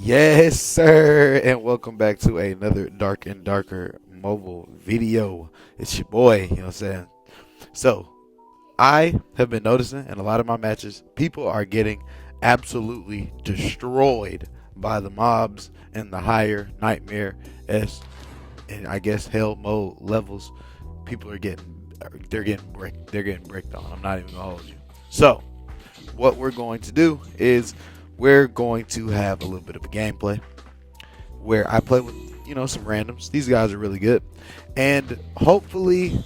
Yes, sir, and welcome back to another Dark and Darker mobile video. It's your boy, you know what I'm saying? So, I have been noticing in a lot of my matches, people are getting absolutely destroyed by the mobs in the higher Nightmare S and I guess Hell mode levels. People are getting bricked on. I'm not even gonna hold you. So, what we're going to do is we're going to have a little bit of a gameplay where I play with, some randoms. These guys are really good. And hopefully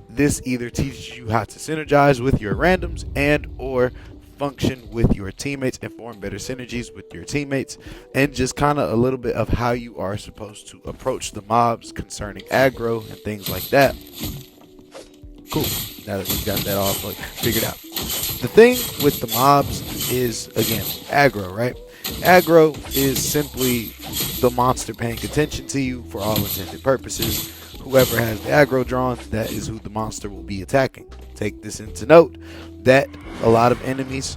this either teaches you how to synergize with your randoms and or function with your teammates and form better synergies with your teammates, and just kind of a little bit of how you are supposed to approach the mobs concerning aggro and things like that. Cool. Now that we've got that all figured out. The thing with the mobs is, again, aggro, right? Aggro is simply the monster paying attention to you for all intended purposes. Whoever has the aggro drawn, that is who the monster will be attacking. Take this into note that a lot of enemies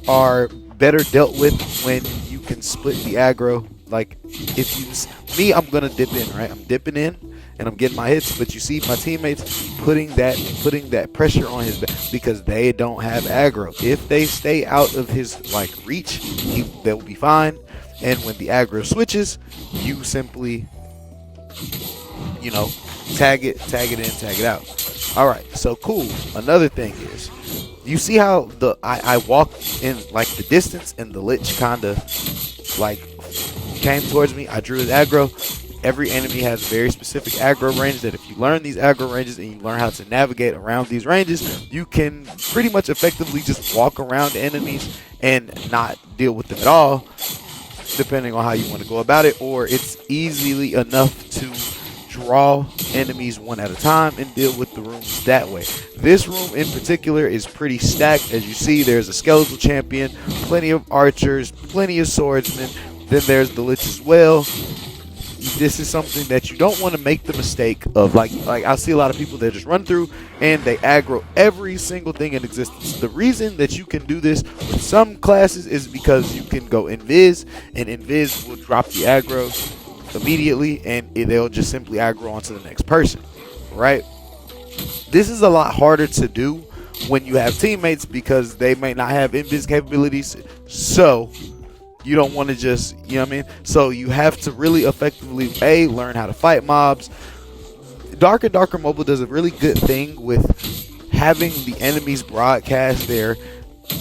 are better dealt with when you can split the aggro. Like, if you, I'm gonna dip in, right? I'm dipping in and I'm getting my hits, but you see my teammates putting that pressure on his back because they don't have aggro. If they stay out of his reach, they'll be fine. And when the aggro switches, you simply tag it in, tag it out. All right, so cool. Another thing is, you see how I walked in the distance and the lich kind of came towards me. I drew his aggro. Every enemy has a very specific aggro range that if you learn these aggro ranges and you learn how to navigate around these ranges, you can pretty much effectively just walk around enemies and not deal with them at all, depending on how you want to go about it. Or it's easily enough to draw enemies one at a time and deal with the rooms that way. This room in particular is pretty stacked. As you see, there's a skeletal champion, plenty of archers, plenty of swordsmen, then there's the lich as well. This is something that you don't want to make the mistake of, I see a lot of people that just run through and they aggro every single thing in existence. The reason that you can do this with some classes is because you can go invis, and invis will drop the aggro immediately and they'll just simply aggro onto the next person, right? This is a lot harder to do when you have teammates because they may not have invis capabilities, so you don't want to just, so you have to really effectively learn how to fight mobs. Dark and Darker Mobile does a really good thing with having the enemies broadcast their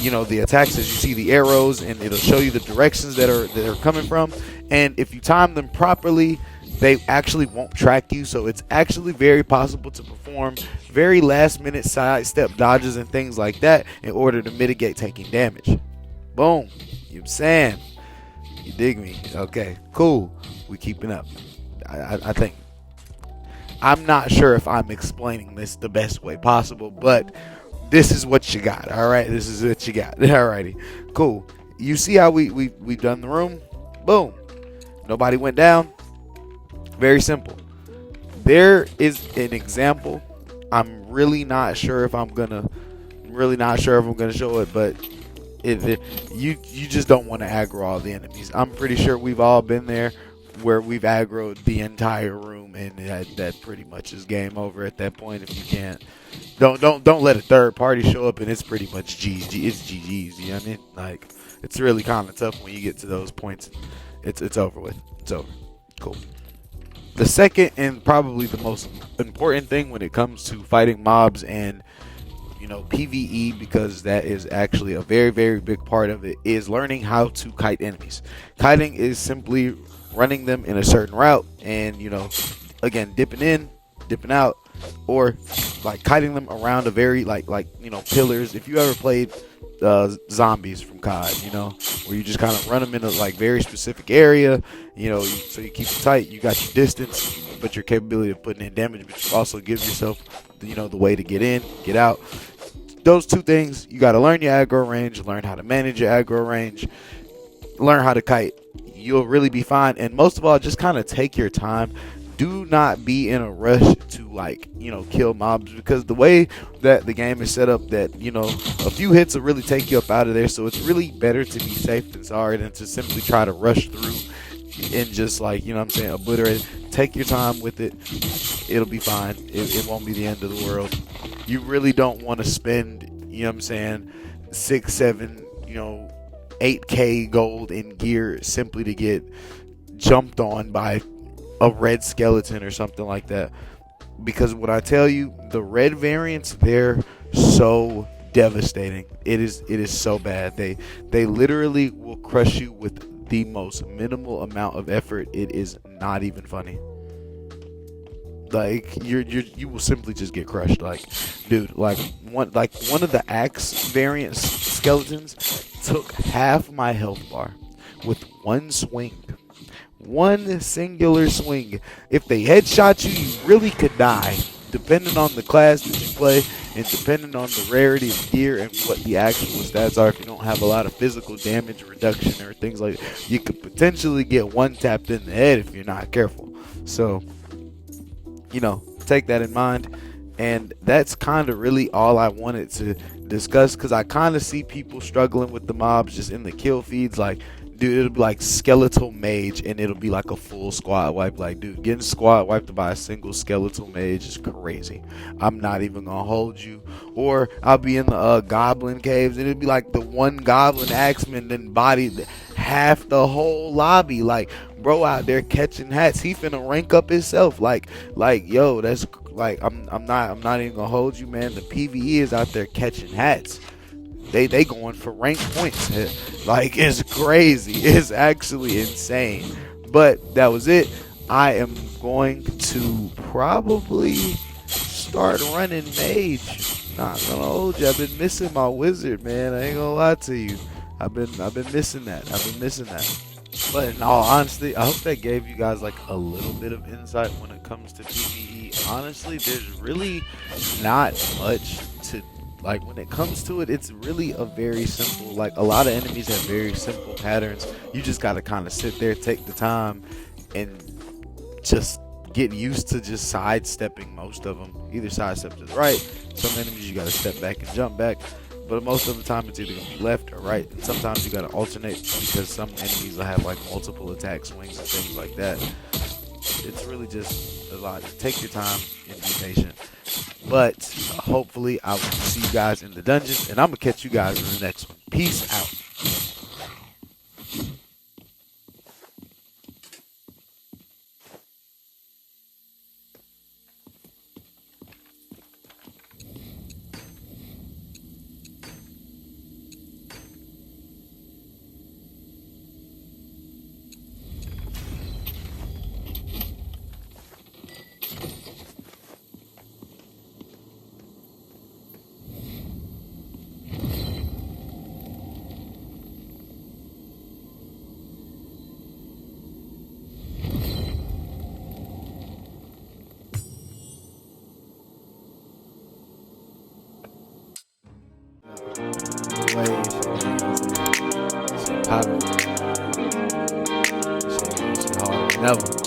the attacks. As you see the arrows, and it'll show you the directions that are coming from, and if you time them properly, they actually won't track you. So it's actually very possible to perform very last minute sidestep dodges and things like that in order to mitigate taking damage. Boom. You saying? You dig me? Okay, cool. We keeping up. I think. I'm not sure if I'm explaining this the best way possible, but this is what you got. All right, this is what you got. Alrighty, cool. You see how we've done the room? Boom. Nobody went down. Very simple. There is an example. I'm really not sure if I'm gonna show it, but you just don't want to aggro all the enemies. I'm pretty sure we've all been there where we've aggroed the entire room, and that pretty much is game over at that point. If you can't, don't let a third party show up and it's pretty much GG's. You know what I mean? It's really kind of tough when you get to those points. It's over with. It's over. Cool. The second and probably the most important thing when it comes to fighting mobs and PVE, because that is actually a very, very big part of it, is learning how to kite enemies. Kiting is simply running them in a certain route and, again, dipping in, dipping out, or kiting them around a very pillars. If you ever played zombies from COD, where you just kind of run them in a very specific area, so you keep it tight, you got your distance, but your capability of putting in damage, but you also give yourself the way to get in, get out. Those two things, you got to learn your aggro range, learn how to manage your aggro range, learn how to kite. You'll really be fine. And most of all, just kind of take your time. do not be in a rush to, like, kill mobs, because the way that the game is set up, that a few hits will really take you up out of there. So it's really better to be safe than sorry than to simply try to rush through and just, like, what I'm saying, obliterate it. Take your time with it. It'll be fine. It won't be the end of the world. You really don't want to spend, what I'm saying, 6, 7, 8K gold in gear simply to get jumped on by a red skeleton or something like that. Because when I tell you, the red variants, they're so devastating. It is so bad. They literally will crush you with the most minimal amount of effort. It is not even funny. Like, you will simply just get crushed. Like, dude, like one of the axe variant skeletons took half my health bar with one swing. One singular swing. If they headshot you, you really could die, depending on the class that you play and depending on the rarity of gear and what the actual stats are. If you don't have a lot of physical damage reduction or things like that, you could potentially get one tapped in the head if you're not careful. So, take that in mind. And that's kind of really all I wanted to discuss, because I kind of see people struggling with the mobs just in the kill feeds. Like, dude, it'll be like skeletal mage and it'll be like a full squad wipe. Like, dude, getting squad wiped by a single skeletal mage is crazy. I'm not even gonna hold you. Or I'll be in the goblin caves and it'll be like the one goblin axeman then bodied half the whole lobby. Like, bro out there catching hats, he finna rank up himself. Like yo, that's like, I'm not even gonna hold you, man. The PVE is out there catching hats. They going for rank points. Like, it's crazy. It's actually insane. But that was it. I am going to probably start running mage. Not gonna hold you. I've been missing my wizard, man. I ain't gonna lie to you. I've been missing that. But in all honesty, I hope that gave you guys like a little bit of insight when it comes to PvE. Honestly, there's really not much to, like, when it comes to it. It's really a very simple, like, a lot of enemies have very simple patterns. You just got to kind of sit there, take the time, and just get used to just sidestepping most of them. Either sidestep to the right. Some enemies you got to step back and jump back. But most of the time it's either gonna be left or right, and sometimes you gotta alternate because some enemies will have like multiple attack swings and things like that. It's really just a lot. Take your time and be patient. But hopefully I will see you guys in the dungeons, and I'm gonna catch you guys in the next one. Peace out. Never.